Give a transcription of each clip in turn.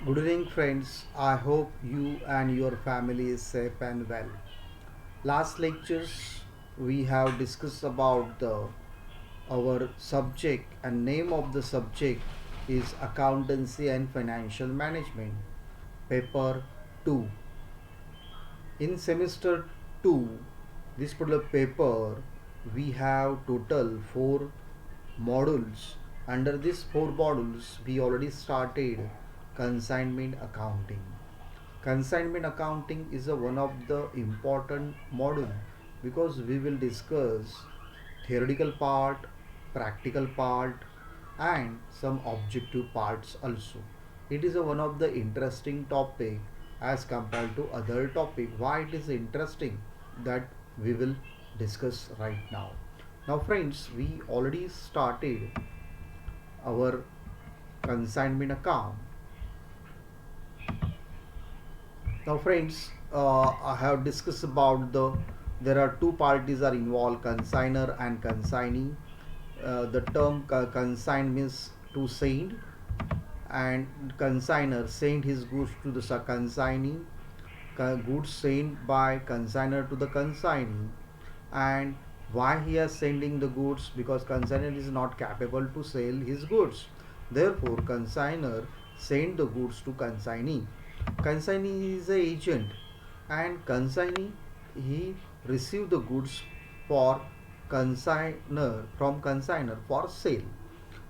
Good evening, friends. I hope you and your family is safe and well. Last lectures we have discussed about the our subject and name of the subject is accountancy and financial management. Paper 2. In semester 2, this particular paper we have total 4 modules. Under these 4 modules we already started consignment accounting. Consignment accounting is one of the important module because we will discuss theoretical part, practical part, and some objective parts also. It is one of the interesting topic as compared to other topic. Why it is interesting, that we will discuss right now. Now friends, we already started our consignment account. Now, friends, I have discussed about there are two parties are involved, consigner and consignee. The term consign means to send, and consigner send his goods to the consignee. Goods sent by consigner to the consignee, and why he is sending the goods, because consigner is not capable to sell his goods. Therefore, consigner send the goods to consignee. Consignee is a agent, and consignee he receive the goods for consigner from consigner for sale.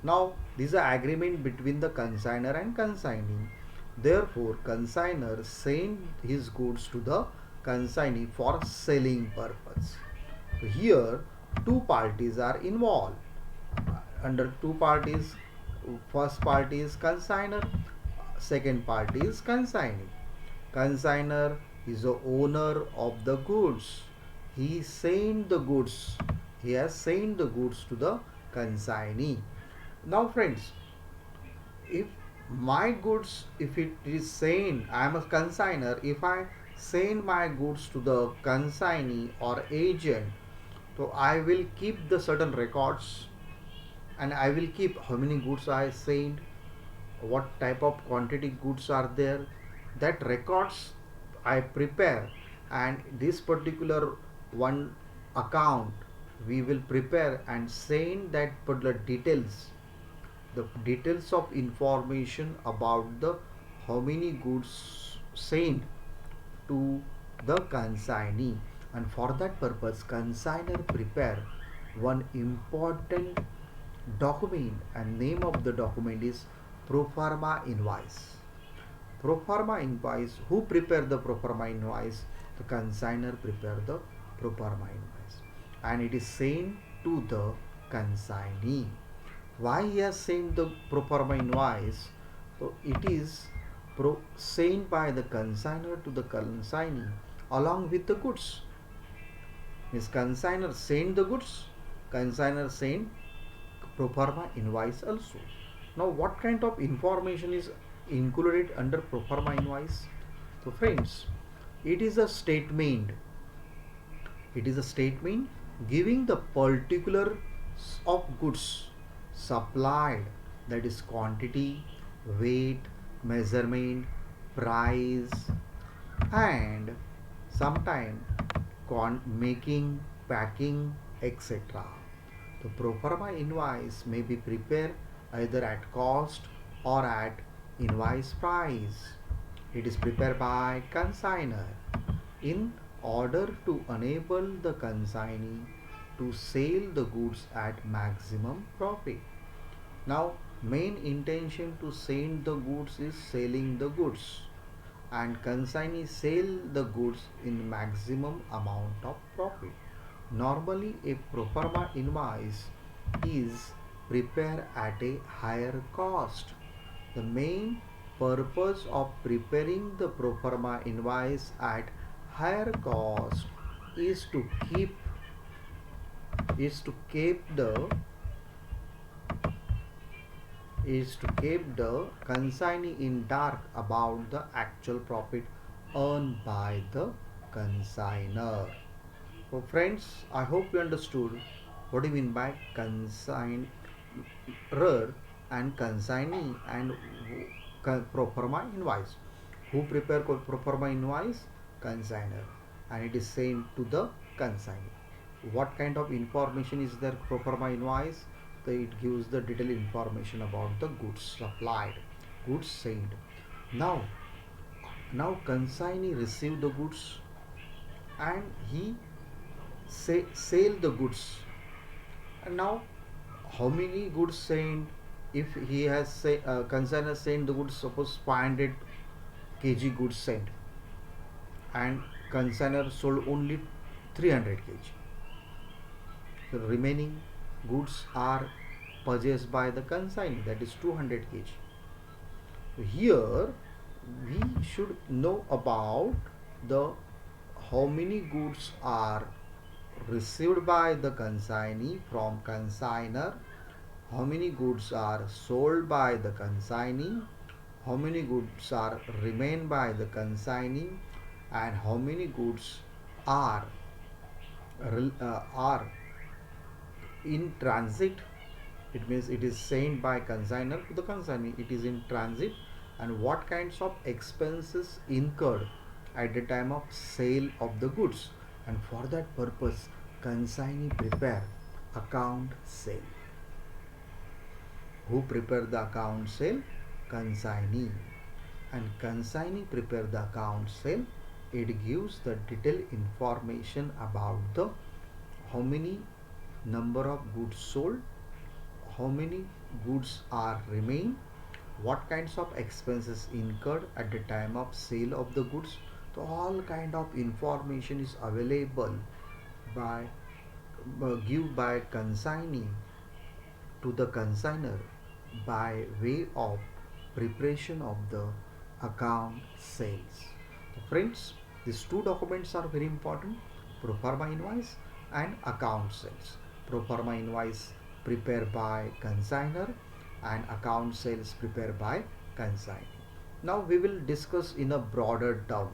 Now, this is an agreement between the consigner and consignee. Therefore, consigner send his goods to the consignee for selling purpose. Here, two parties are involved. Under two parties, first party is consigner, second party is consignee. Consigner is the owner of the goods. He sent the goods. He has sent the goods to the consignee. Now, friends, if my goods, if it is sent, I am a consigner. If I send my goods to the consignee or agent, so I will keep the certain records, and I will keep how many goods I sent, what type of quantity goods are there, that records I prepare, and this particular one account we will prepare and send that particular details, the details of information about the how many goods sent to the consignee. And for that purpose, consigner prepare one important document, and name of the document is proforma invoice. Proforma invoice, who prepare the proforma invoice? The consigner prepare the proforma invoice, and it is sent to the consignee. Why he has sent the proforma invoice? So it is sent by the consigner to the consignee along with the goods. Means consigner send the goods, consigner send proforma invoice also. Now, what kind of information is included under proforma invoice? So, friends, it is a statement. It is a statement giving the particulars of goods supplied, that is quantity, weight, measurement, price, and sometime making, packing, etc. The proforma invoice may be prepared either at cost or at invoice price. It is prepared by consigner in order to enable the consignee to sell the goods at maximum profit. Now, main intention to send the goods is selling the goods, and consignee sell the goods in maximum amount of profit. Normally, a proforma invoice is prepared at a higher cost. The main purpose of preparing the proforma invoice at higher cost is to keep is to keep the is to keep the consignee in dark about the actual profit earned by the consigner. So friends, I hope you understood what do you mean by consigner and consignee, and pro forma invoice. Who prepare pro forma invoice? Consigner, and it is sent to the consignee. What kind of information is there pro forma invoice? So it gives the detailed information about the goods supplied, goods sent. Now, consignee receive the goods and he sell the goods. And now, how many goods sent? If he has say consigner sent the goods, suppose 500 kg goods sent, and consigner sold only 300 kg. The remaining goods are purchased by the consignee, that is 200 kg. Here we should know about the how many goods are received by the consignee from consigner, how many goods are sold by the consignee, how many goods are remain by the consignee, and how many goods are are in transit. It means it is sent by consigner to the consignee, it is in transit, and what kinds of expenses incurred at the time of sale of the goods. And for that purpose, consignee prepare account sale. Who prepare the account sale? Consignee. And consignee prepare the account sale. It gives the detailed information about the how many number of goods sold, how many goods are remain, what kinds of expenses incurred at the time of sale of the goods. So all kind of information is available by give by consignee to the consigner by way of preparation of the account sales. So friends, these two documents are very important: pro forma invoice and account sales. Pro forma invoice prepared by consigner and account sales prepared by consignee. Now we will discuss in a broader term.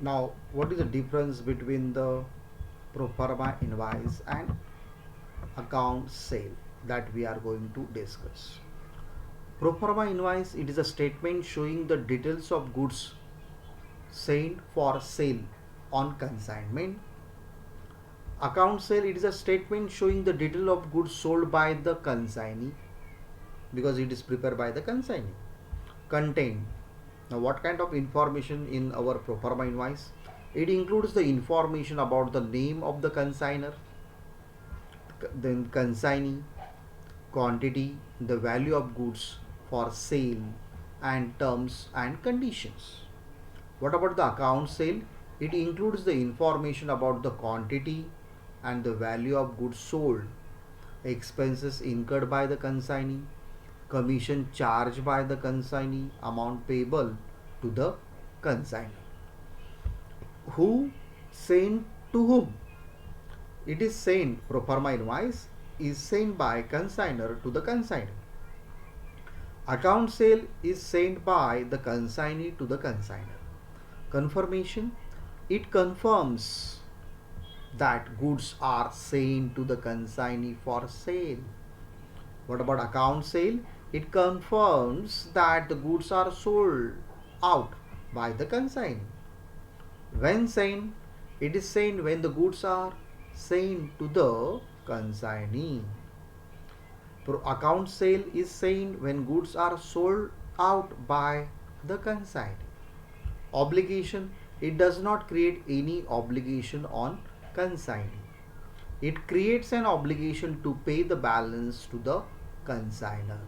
Now, what is the difference between the pro forma invoice and account sale that we are going to discuss? Pro forma invoice, it is a statement showing the details of goods sent for sale on consignment. Account sale, it is a statement showing the detail of goods sold by the consignee because it is prepared by the consignee. Contain. Now, what kind of information in our pro forma invoice? It includes the information about the name of the consigner, then consignee, quantity, the value of goods for sale, and terms and conditions. What about the account sale? It includes the information about the quantity and the value of goods sold, expenses incurred by the consignee, commission charged by the consignee, amount payable to the consignor. Who sent to whom? It is sent, pro forma invoice is sent by consignor to the consignor. Account sale is sent by the consignee to the consignor. Confirmation, it confirms that goods are sent to the consignee for sale. What about account sale? It confirms that the goods are sold out by the consignee. When sent, it is sent when the goods are sent to the consignee. Account sale is sent when goods are sold out by the consignee. Obligation, it does not create any obligation on consignee. It creates an obligation to pay the balance to the consignor.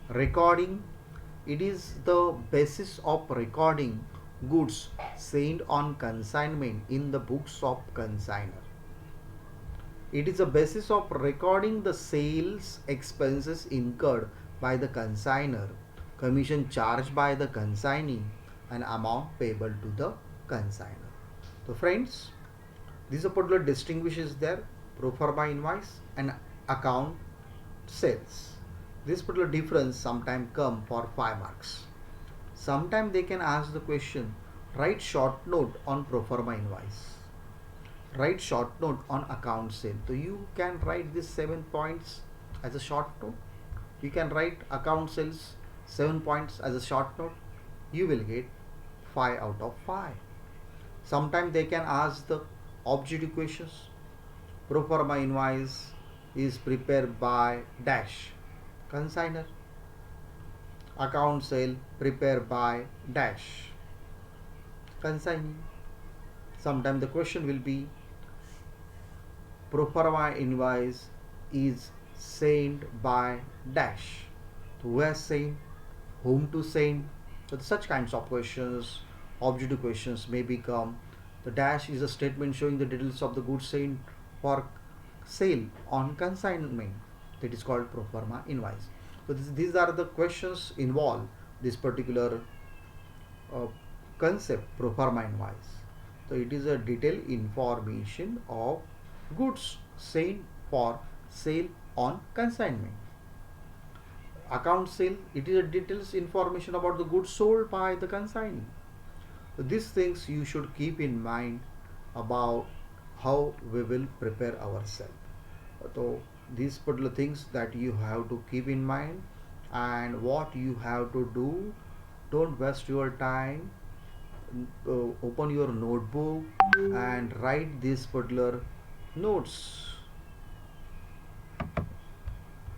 Recording, it is the basis of recording goods sent on consignment in the books of consignor. It is a basis of recording the sales expenses incurred by the consignor, commission charged by the consignee, and amount payable to the consignor. So, friends, this particular distinguishes their pro forma invoice and account sales. This particular difference sometimes come for 5 marks. Sometimes they can ask the question, write short note on pro forma invoice, write short note on account sale. So you can write these 7 points as a short note. You can write account sales 7 points as a short note. You will get 5 out of 5. Sometimes they can ask the objective questions. Pro forma invoice is prepared by dash consignor. Account sale prepared by dash consignee. Sometimes the question will be pro forma invoice is sent by dash. Who has sent? Whom to send? So such kinds of questions, objective questions may become. The dash is a statement showing the details of the goods sent for sale on consignment. That is called pro forma invoice. So these are the questions involved this particular uh, concept pro forma invoice. So it is a detailed information of goods sent for sale on consignment. Account sale, it is a details information about the goods sold by the consignee. So these things you should keep in mind about how we will prepare ourselves. So these particular things that you have to keep in mind, and what you have to do, don't waste your time. Open your notebook and write these particular notes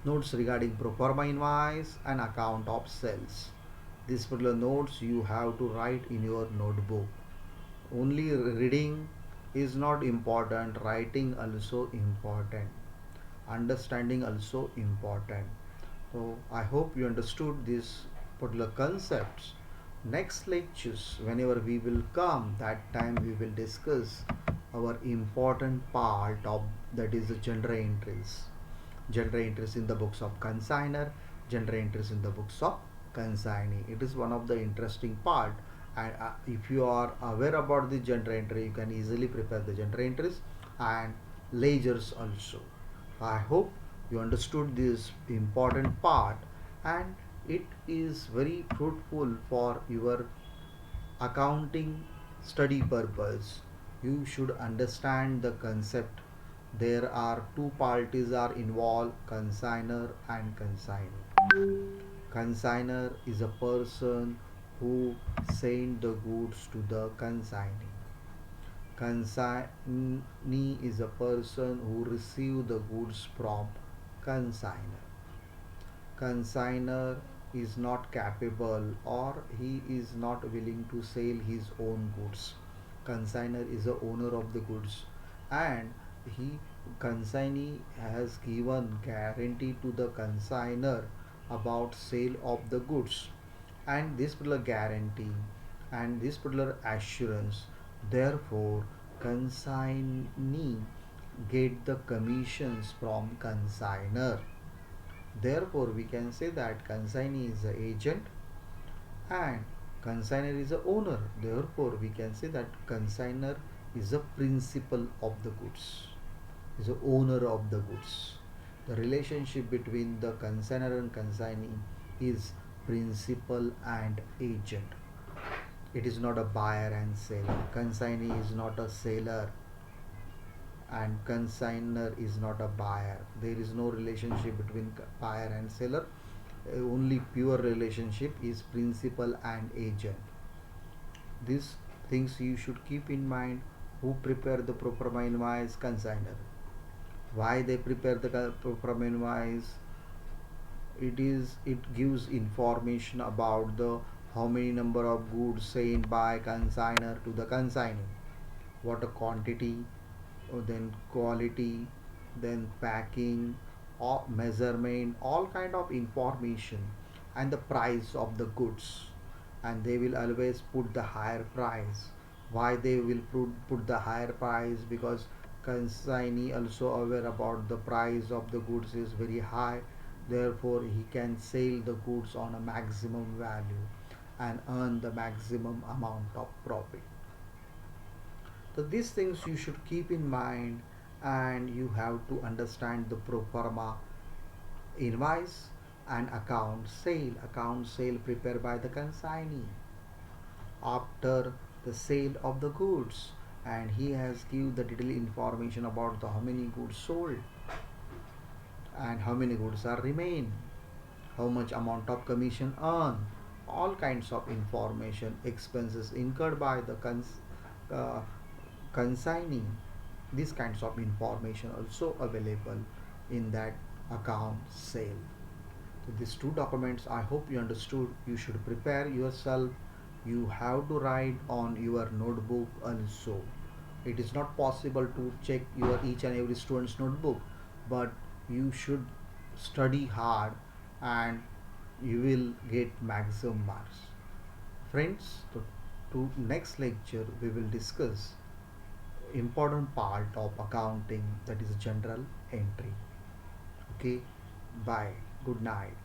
regarding pro forma invoice and account of sales. These particular notes you have to write in your notebook. Only reading is not important, writing also important, understanding also important. So I hope you understood these particular concepts. Next lectures, whenever we will come, that time we will discuss our important part of, that is the general entries. General entries in the books of consignor, general entries in the books of consignee. It is one of the interesting part, and if you are aware about the general entry, you can easily prepare the general entries and ledgers also. I hope you understood this important part, and it is very fruitful for your accounting study purpose. You should understand the concept. There are two parties are involved, consignor and consignee. Consignor is a person who send the goods to the consignee. Consignee is a person who receive the goods from consignor. Consignor is not capable, or he is not willing to sell his own goods. Consignor is the owner of the goods, and he consignee has given guarantee to the consignor about sale of the goods, and this particular guarantee and this particular assurance, therefore consignee get the commissions from consignor. Therefore, we can say that consignee is the agent and consignor is the owner. Therefore, we can say that consignor is the principal of the goods, is the owner of the goods. The relationship between the consignor and consignee is principal and agent. It is not a buyer and seller. Consignee is not a seller and consignor is not a buyer. There is no relationship between buyer and seller. Only pure relationship is principal and agent. These things you should keep in mind. Who prepare the pro forma invoice? Consignor. Why they prepare the pro forma invoice? It gives information about the how many number of goods sent by consignor to the consignee, what a quantity, then quality, then packing, or measurement, all kind of information, and the price of the goods, and they will always put the higher price. Why they will put the higher price? Because consignee also aware about the price of the goods is very high, therefore he can sell the goods on a maximum value and earn the maximum amount of profit. So these things you should keep in mind, and you have to understand the pro forma invoice and account sale prepared by the consignee after the sale of the goods, and he has give the detailed information about the how many goods sold and how many goods are remain, how much amount of commission earned, all kinds of information, expenses incurred by the uh, consignee. These kinds of information also available in that account sale. So these two documents, I hope you understood. You should prepare yourself. You have to write on your notebook also. It is not possible to check your each and every student's notebook, but you should study hard and you will get maximum marks. Friends, to next lecture we will discuss important part of accounting, that is general entry. Okay, bye, good night.